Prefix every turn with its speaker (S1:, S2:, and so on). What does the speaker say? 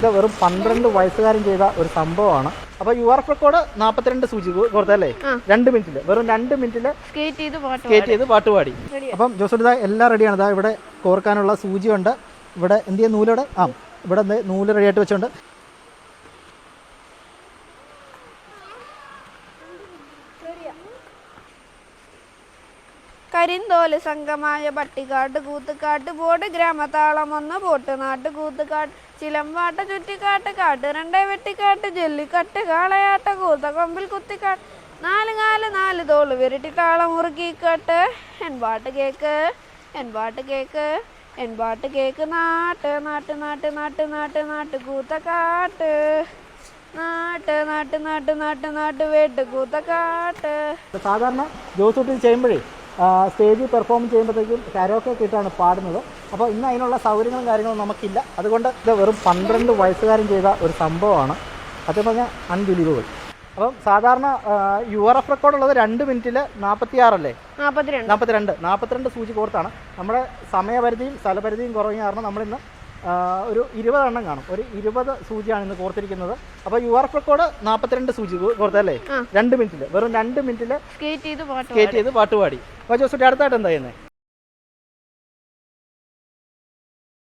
S1: ഇത് വെറും 12 വയസ്സുകാരൻ ചെയ്ത ഒരു സംഭവമാണ്. അപ്പൊ URF റെക്കോർഡ് 42 സൂചി കൊടുത്തല്ലേ 2 മിനിറ്റിൽ, വെറും 2 മിനിറ്റിൽ സ്കേറ്റ് ചെയ്ത് പാട്ടുപാടി. അപ്പം ജോസഫ് എല്ലാം റെഡിയാണ്. ഇതാ ഇവിടെ കോർക്കാനുള്ള സൂചിയുണ്ട്, ഇവിടെ എന്ത് ചെയ്യാൻ നൂലോടെ ഇവിടെ നൂല് റെഡിയായിട്ട് വെച്ചുണ്ട്.
S2: കരിന്തോല് സംഘമായ പട്ടിക്കാട്ട് കൂത്തുകാട്ട് ബോർഡ് ഗ്രാമത്താളം ഒന്ന് പോട്ട് നാട്ട് കൂത്തുകാട്ട് ചിലമ്പാട്ട ചുറ്റിക്കാട്ട് കാട്ട് രണ്ടേ വെട്ടിക്കാട്ട് ജെല്ലിക്കട്ട് കാളയാട്ട കൂത്ത കൊമ്പിൽ കുത്തിക്കാട്ട് 4 കാല് 4 തോള് വിരട്ടി താളം മുറുക്കിക്കാട്ട് എൻ പാട്ട് കേക്ക് നാട്ട് നാട്ട് നാട്ട് നാട്ട് നാട്ട് നാട്ട് കൂത്തക്കാട്ട് നാട്ട് നാട്ട് നാട്ട് നാട്ട് നാട്ട് വേട്ട് കൂത്തക്കാട്ട്.
S1: സാധാരണ ജോസൂട്ടി ചെയ്യുമ്പോഴേ സ്റ്റേജിൽ പെർഫോം ചെയ്യുമ്പോഴത്തേക്കും കരോക്കെ ഇട്ടാണ് പാടുന്നത്. അപ്പോൾ ഇന്ന് അതിനുള്ള സൗകര്യങ്ങളും കാര്യങ്ങളും നമുക്കില്ല. അതുകൊണ്ട് ഇത് വെറും 12 വയസ്സുകാരൻ ചെയ്ത ഒരു സംഭവമാണ്. സത്യം പറഞ്ഞാൽ അൺബിലീവബിൾ. അപ്പം സാധാരണ URF റെക്കോർഡുള്ളത് 2 മിനിറ്റിൽ 42 സൂചി കോർത്താണ്. നമ്മുടെ സമയപരിധിയും സ്ഥലപരിധിയും കുറഞ്ഞ കാരണം നമ്മളിന്ന് ഒരു 20 എണ്ണം കാണും. ഒരു 20 സൂചിയാണ് ഇന്ന് കോർത്തിരിക്കുന്നത്. അപ്പോൾ URF റെക്കോർഡ് 42 സൂചി കോർത്തല്ലേ 2 മിനിറ്റിൽ, വെറും 2 മിനിറ്റിൽ സ്കേറ്റ് ചെയ്ത് പാട്ടുപാടി. അപ്പോൾ ജോസൂട്ടി അടുത്തായിട്ട് എന്താ ചെയ്യുന്നത്?